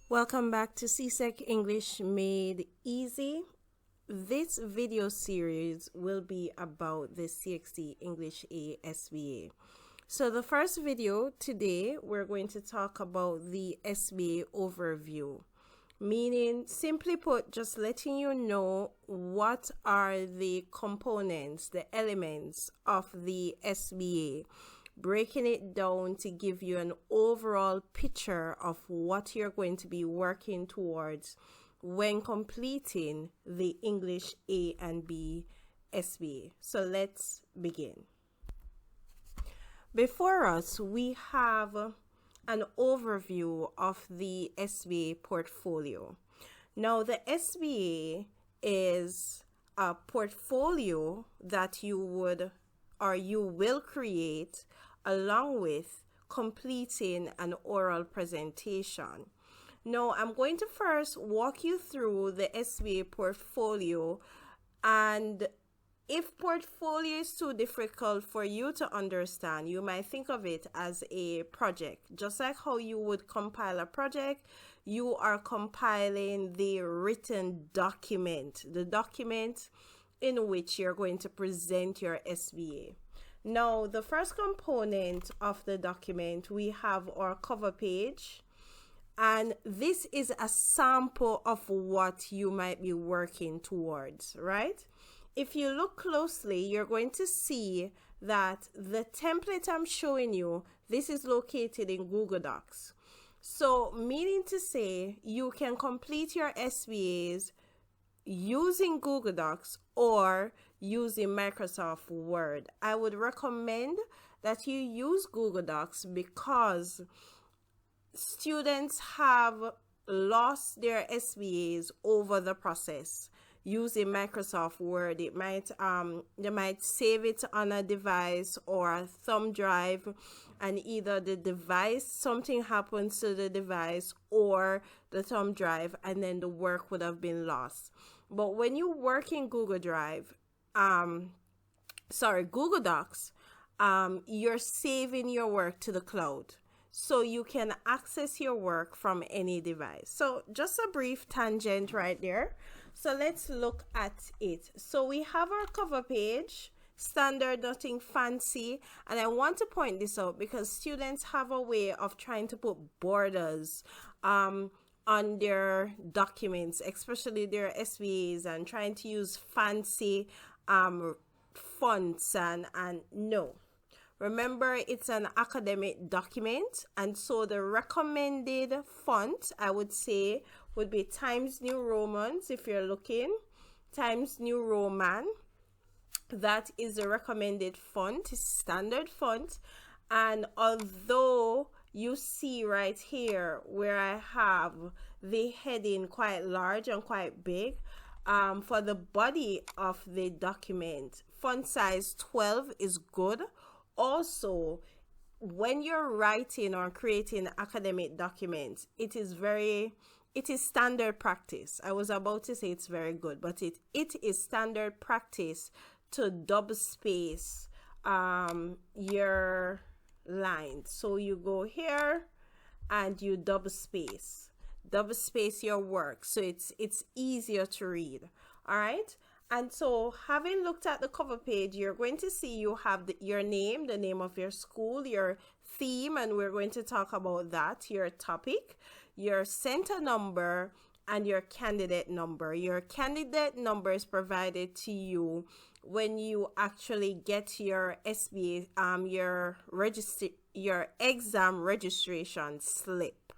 Welcome back to CSEC English Made Easy. This video series will be about the CSEC English A SBA. So the first video today, we're going to talk about the SBA Overview, meaning, simply put, just letting you know what are the components, the elements of the SBA, breaking it down to give you an overall picture of what you're going to be working towards when completing the English A and B SBA. So let's begin. Before us, we have an overview of the SBA portfolio. Now, the SBA is a portfolio that you will create along with completing an oral presentation. Now, I'm going to first walk you through the SBA portfolio, and if portfolio is too difficult for you to understand, you might think of it as a project. Just like how you would compile a project, you are compiling the written document, the document in which you're going to present your SBA. Now, the first component of the document, we have our cover page, and this is a sample of what you might be working towards, right? If you look closely, you're going to see that the template I'm showing you, this is located in Google Docs. So, meaning to say, you can complete your SBAs using Google Docs or using Microsoft Word. I would recommend that you use Google Docs because students have lost their SBAs over the process. Using Microsoft Word, they might save it on a device or a thumb drive, and either the device, something happens to the device, or the thumb drive, and then the work would have been lost. But when you work in Google Docs, you're saving your work to the cloud, so you can access your work from any device. So just a brief tangent right there. So let's look at it. So we have our cover page, standard, nothing fancy. And I want to point this out because students have a way of trying to put borders on their documents, especially their SBAs, and trying to use fancy fonts and no. Remember, it's an academic document, and so the recommended font, I would say, would be Times New Romans. If you're looking, Times New Roman, that is the recommended font, standard font. And although you see right here where I have the heading quite large and quite big, for the body of the document, font size 12 is good. Also, when you're writing or creating academic documents, it is standard practice. I was about to say it's very good, but it is standard practice to double space your lines. So you go here and you double space your work, so it's easier to read. All right. And so, having looked at the cover page, you're going to see you have your name, the name of your school, your theme, and we're going to talk about that, your topic, your center number, and your candidate number. Your candidate number is provided to you when you actually get your SBA, your exam registration slip,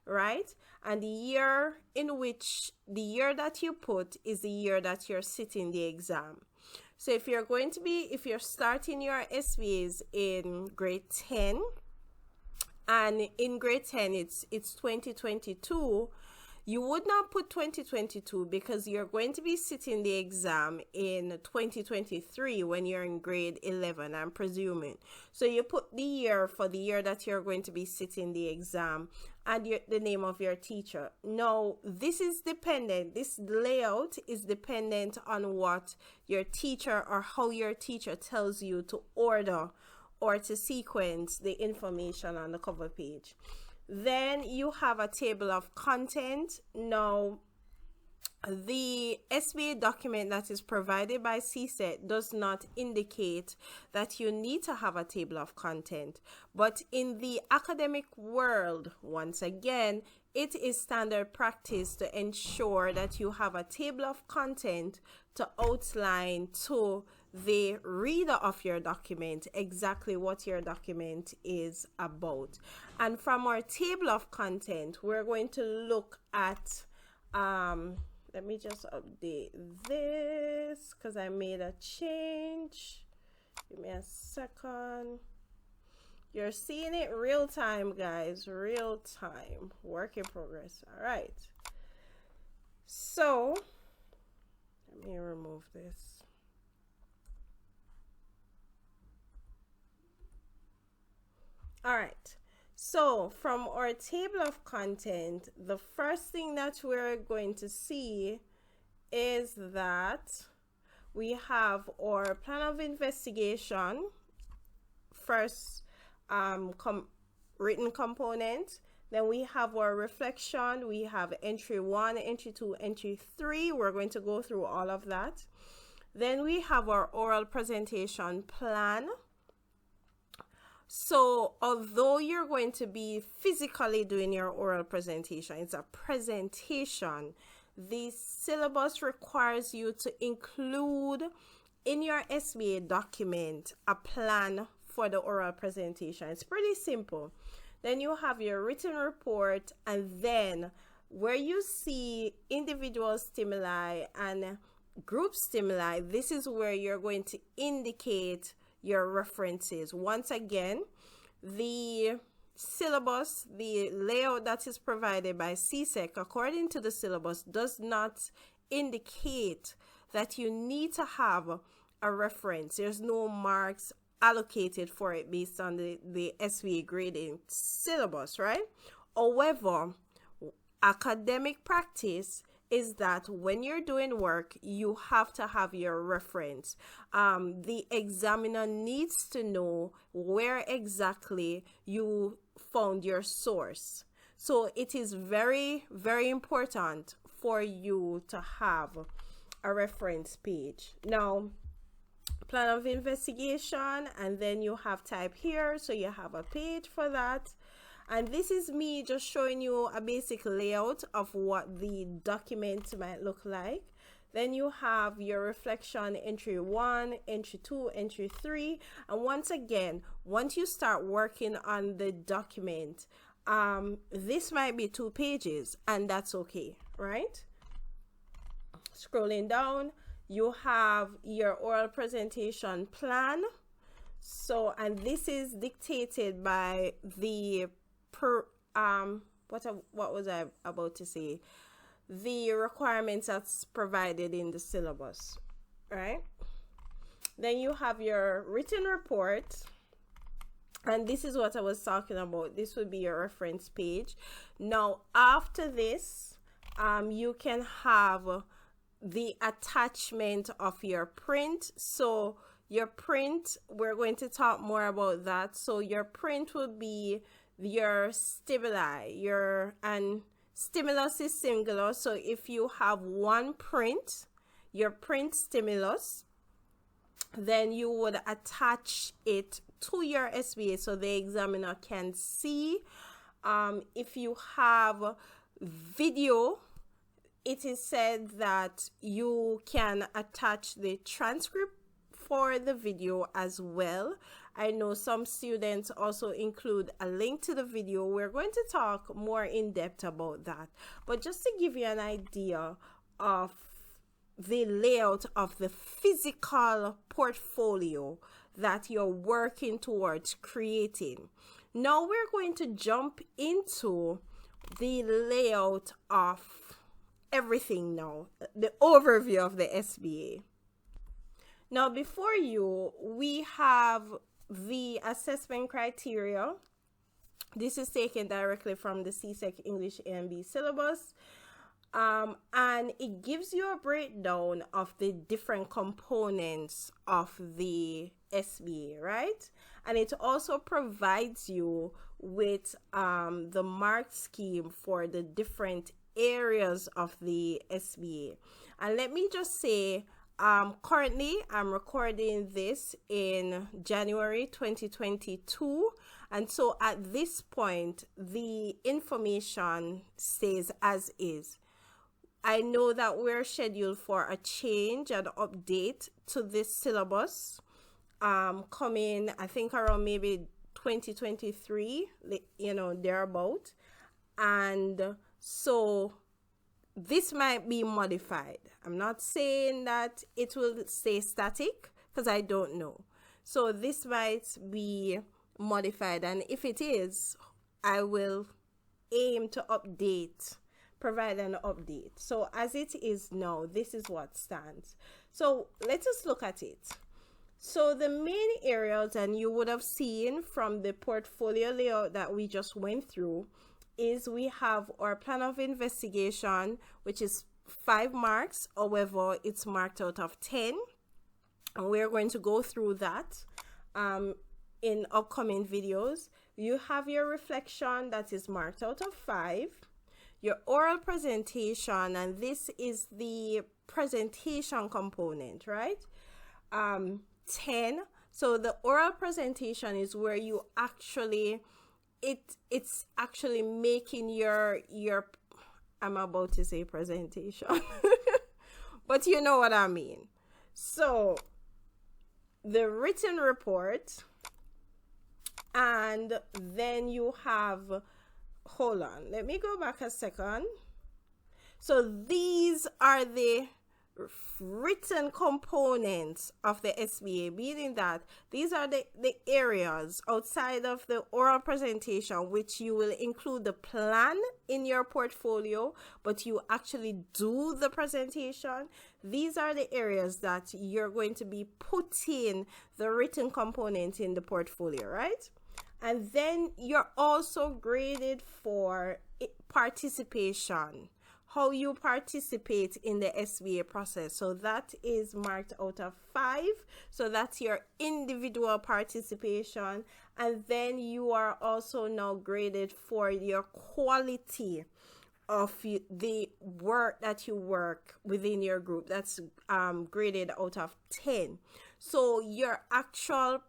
right? And the year that you put is the year that you're sitting the exam. So if you're starting your SBAs in grade 10, and in grade 10 it's 2022, you would not put 2022 because you're going to be sitting the exam in 2023 when you're in grade 11, I'm presuming. So you put the year for the year that you're going to be sitting the exam and the name of your teacher. Now, this layout is dependent on what your teacher or how your teacher tells you to order or to sequence the information on the cover page. Then you have a table of content. Now, the SBA document that is provided by CSEC does not indicate that you need to have a table of content. But in the academic world, once again, it is standard practice to ensure that you have a table of content to outline to the reader of your document exactly what your document is about. And from our table of content, we're going to look at let me just update this because I made a change. Give me a second. You're seeing it real time, guys. Real time. Work in progress. All right. So, let me remove this. All right. So from our table of content, the first thing that we're going to see is that we have our plan of investigation, first written component. Then we have our reflection. We have entry 1, entry 2, entry 3. We're going to go through all of that. Then we have our oral presentation plan. So although you're going to be physically doing your oral presentation, it's a presentation, the syllabus requires you to include in your SBA document a plan for the oral presentation. It's pretty simple. Then you have your written report, and then where you see individual stimuli and group stimuli, this is where you're going to indicate your references. Once again, the syllabus, the layout that is provided by CSEC according to the syllabus does not indicate that you need to have a reference. There's no marks allocated for it based on the SBA grading syllabus, right? However, academic practice is that when you're doing work, you have to have your reference. The examiner needs to know where exactly you found your source. So it is very, very important for you to have a reference page. Now, plan of investigation, and then you have type here, so you have a page for that. And this is me just showing you a basic layout of what the document might look like. Then you have your reflection, entry 1, entry 2, entry 3. And once again, once you start working on the document, this might be 2 pages, and that's okay, right? Scrolling down, you have your oral presentation plan. So, and this is dictated by the what was I about to say? The requirements that's provided in the syllabus, right? Then you have your written report, and this is what I was talking about. This would be your reference page. Now, after this, you can have the attachment of your print. So your print, we're going to talk more about that. So your print will be your stimuli, and stimulus is singular. So if you have one print, your print stimulus, then you would attach it to your SBA so the examiner can see. If you have video, it is said that you can attach the transcript for the video as well. I know some students also include a link to the video. We're going to talk more in depth about that. But just to give you an idea of the layout of the physical portfolio that you're working towards creating. Now we're going to jump into the layout of everything now, the overview of the SBA. Now before you, we have the assessment criteria. This is taken directly from the CSEC English Made syllabus. And it gives you a breakdown of the different components of the SBA, right? And it also provides you with the mark scheme for the different areas of the SBA. And let me just say, currently I'm recording this in January 2022, and so at this point the information stays as is. I know that we're scheduled for a change and update to this syllabus coming, I think, around maybe 2023, you know, thereabout. And so this might be modified. I'm not saying that it will stay static because I don't know. So this might be modified, and if it is, I will aim to provide an update. So as it is now, this is what stands. So let us look at it. So the main areas, and you would have seen from the portfolio layout that we just went through, is we have our plan of investigation, which is 5 marks. However, it's marked out of 10, and we're going to go through that in upcoming videos. You have your reflection that is marked out of 5, your oral presentation, and this is the presentation component, right? 10. So the oral presentation is where you actually it's actually making your I'm about to say presentation but you know what I mean. So the written report, and then you have, hold on, let me go back a second. So these are the written components of the SBA, meaning that these are the areas outside of the oral presentation, which you will include the plan in your portfolio, but you actually do the presentation. These are the areas that you're going to be putting the written component in the portfolio, right? And then you're also graded for participation, how you participate in the SBA process. So that is marked out of 5. So that's your individual participation. And then you are also now graded for your quality of the work that you work within your group. That's graded out of 10. So your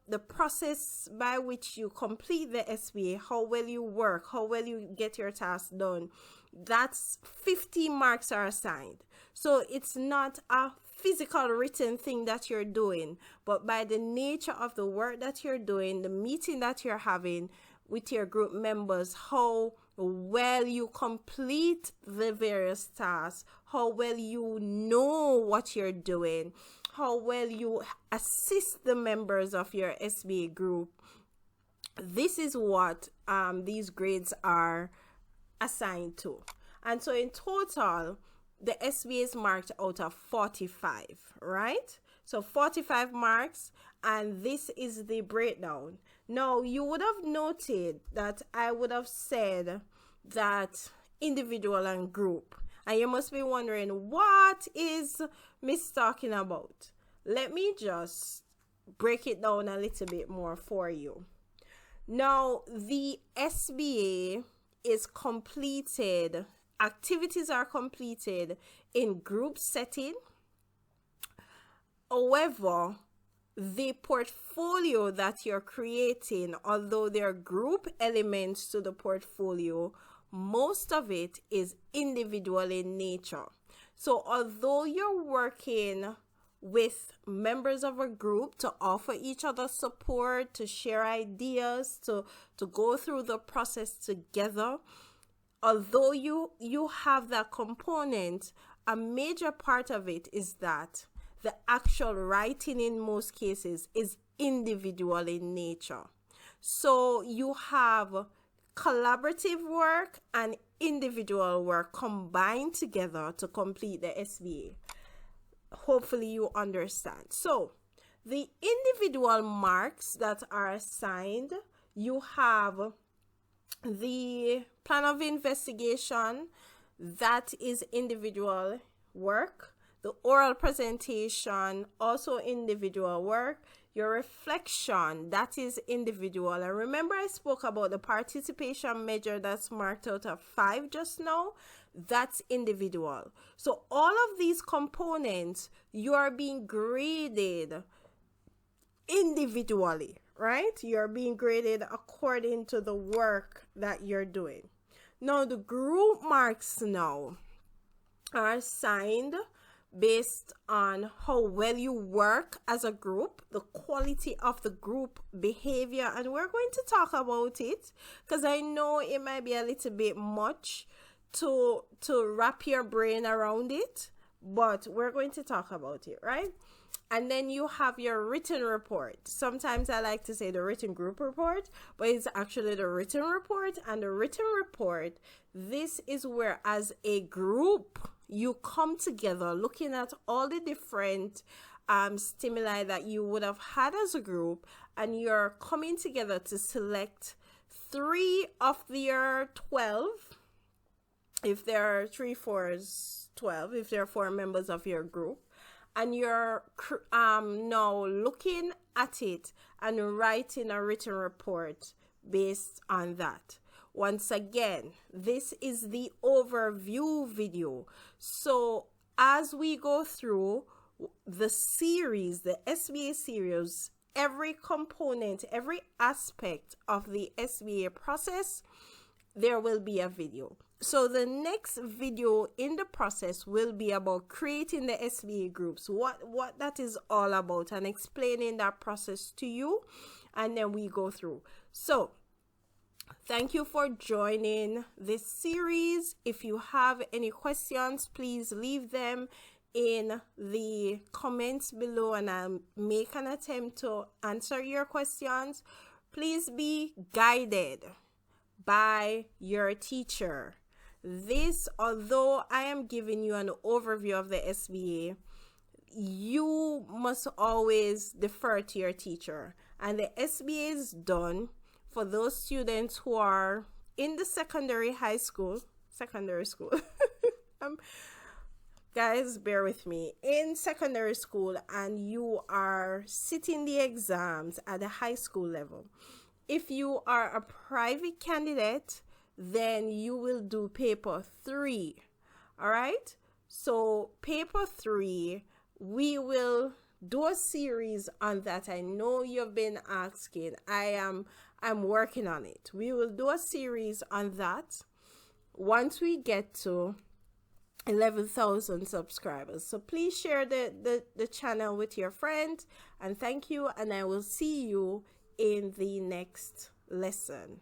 the process by which you complete the SBA, how well you work, how well you get your tasks done, that's 50 marks are assigned. So it's not a physical written thing that you're doing, but by the nature of the work that you're doing, the meeting that you're having with your group members, how well you complete the various tasks, how well you know what you're doing, how well you assist the members of your SBA group. This is what these grades are assigned to. And so in total, the SBA is marked out of 45, right? So 45 marks, and this is the breakdown. Now, you would have noted that I would have said that individual and group. And you must be wondering, what is Miss talking about? Let me just break it down a little bit more for you. Now, the SBA is completed, activities are completed in group setting. However, the portfolio that you're creating, although there are group elements to the portfolio, most of it is individual in nature. So although you're working with members of a group to offer each other support, to share ideas, to go through the process together, although you have that component, a major part of it is that the actual writing in most cases is individual in nature. So you have collaborative work and individual work combined together to complete the SBA. Hopefully you understand. So the individual marks that are assigned, you have the plan of investigation, that is individual work. The oral presentation, also individual work. Your reflection, that is individual. And remember I spoke about the participation measure that's marked out of 5 just now? That's individual. So all of these components, you are being graded individually, right? You're being graded according to the work that you're doing. Now the group marks now are assigned based on how well you work as a group, the quality of the group behavior, and we're going to talk about it because I know it might be a little bit much to wrap your brain around it, but we're going to talk about it, right? And then you have your written report. Sometimes I like to say the written group report, but it's actually the written report. And the written report, this is where as a group you come together looking at all the different stimuli that you would have had as a group, and you're coming together to select 3 of your 12. If there are 3, 4s, 12, if there are 4 members of your group, and you're now looking at it and writing a written report based on that. Once again, this is the overview video. So as we go through the series, the SBA series, every component, every aspect of the SBA process, there will be a video. So the next video in the process will be about creating the SBA groups, what that is all about, and explaining that process to you, and then we go through. So thank you for joining this series. If you have any questions, please leave them in the comments below and I'll make an attempt to answer your questions. Please be guided by your teacher. This, although I am giving you an overview of the SBA, you must always defer to your teacher. And the SBA is done for those students who are in the secondary school. Guys, bear with me. In secondary school, and you are sitting the exams at the high school level. If you are a private candidate, then you will do paper 3. All right? So paper 3, we will do a series on that. I know you've been asking. I'm working on it. We will do a series on that once we get to 11,000 subscribers. So please share the channel with your friends, and thank you, and I will see you in the next lesson.